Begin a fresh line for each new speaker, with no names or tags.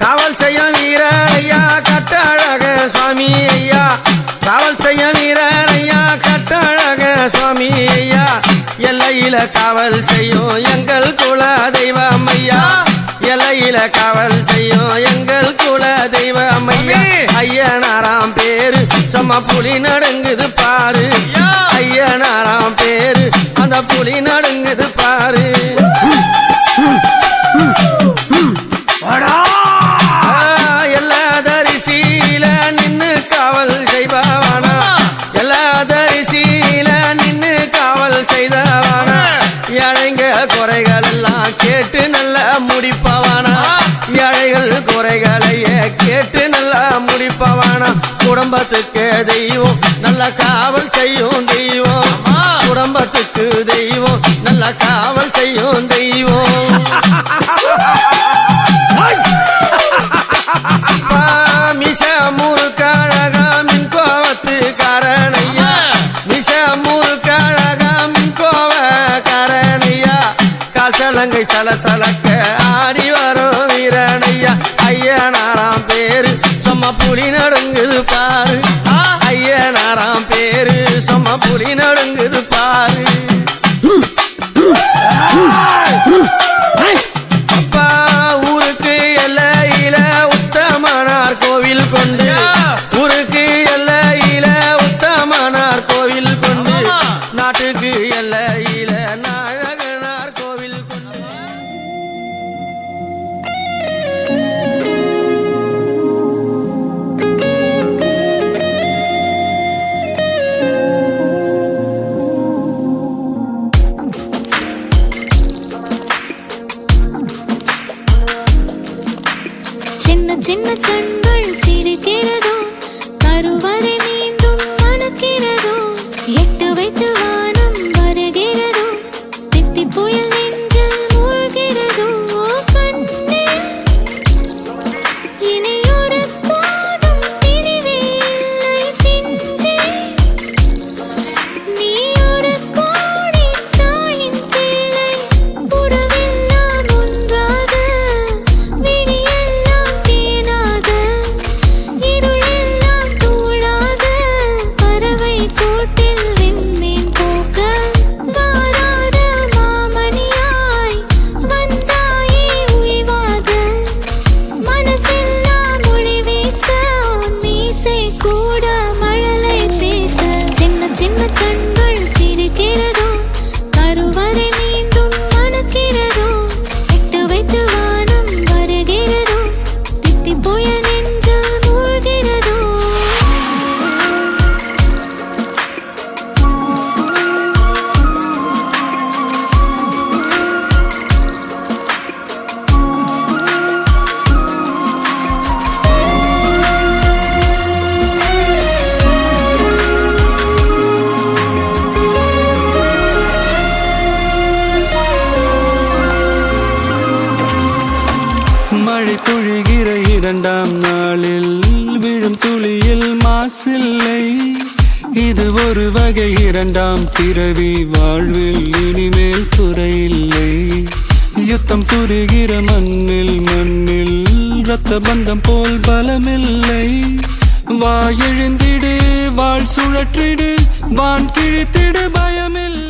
காவல் செய்யும் வீரர் ஐயா கட்டழக சுவாமி ஐயா, காவல் செய்யும் வீரர் ஐயா கட்டழக சுவாமி ஐயா, எல்லையில காவல் செய்யும் எங்கள் குல தெய்வம் ஐயா, எல்லையில காவல் செய்யும் எங்கள் குல தெய்வம் ஐயா. ஐயனாராம் பேரு சும்மா புலி நடுங்குது பாரு, ஐயனாராம் பேரு அந்த புலி நடுங்குது பாரு. எல்லா தரிசியில நின்னு காவல் செய்பவானா, எல்லா தரிசியில நின்னு காவல் செய்தவானா, ஏழைங்க குறைகள் எல்லாம் கேட்டு நல்லா முடிப்பவானா, ஏழைகள் குறைகளையே கேட்டு நல்லா முடிப்பவானா. குடும்பத்துக்கு தெய்வம் நல்ல காவல் செய்யும் தெய்வம், குடும்பத்துக்கு தெய்வம் நல்ல காவல் செய்யும் தெய்வம். மிஷ முறுக்கழகா மின் கோவத்து காரணையா, மிஷ முறுக்கழகா மின் கோவ காரணையா, காசலங்கை சலசலக்க ஆடி வரும் வீரனையா. ஐயனாராம் பேரு சும்மா புலி நடுங்குது பாரு, ஐயனாராம் பேரு சும்மா புலி நடுங்குது பாரு. அப்பா ஊருக்கு எல்லையில உத்தமனார் கோவில் கொண்டு, ஊருக்கு எல்லையில உத்தமனார் கோவில் கொண்டு, நாட்டுக்கு எல்லையில நாயகனார் கோவில் கொண்டு.
சின்ன சின்ன கண்கள் சிரிக்கிறதோ, கருவறை மீண்டும் மணக்கிறதோ, எட்டு வைத்து வானம் வருகிறதோ, தித்தி புயல் நெஞ்சில் மூழ்கிறதோ. கண்ணே இனி ஒரு போதும் பிரிவே இல்லை பிஞ்சே, நீ ஒரு கோடி தாயின் பிள்ளை, உறவெல்லாம் ஒன்றாக, விழியெல்லாம் தேனாக, இருளெல்லாம் தூளாக, பறவை கூட்டில் விண்மீன் போக்க, வாராத மாமணியாய் வந்தாயே உய்வாக, மனசெல்லாம் ஒளி வீச, மீசை கூட மழலை பேச. சின்ன சின்ன கண்கள் சிரிக்கிறதோ, கருவறை மீண்டும் மணக்கிறதோ, எட்டு வைத்து வானம் வருகிறதோ, தித்தி புயல் நெஞ்சில் மூழ்கிறதோ.
மழை பொழிகிற இரண்டாம் நாளில் விழும் துளியில் மாசில்லை, இது ஒரு வகை இரண்டாம் பிறவி, வாழ்வில் இனிமேல் குறையில்லை. யுத்தம் புரிகிற மண்ணில் மண்ணில் இரத்த பந்தம் போல் பலமில்லை. வா எழுந்திடு, வாழ் சுழற்றிடு, வான் கிழித்திடு, பயமில்லை.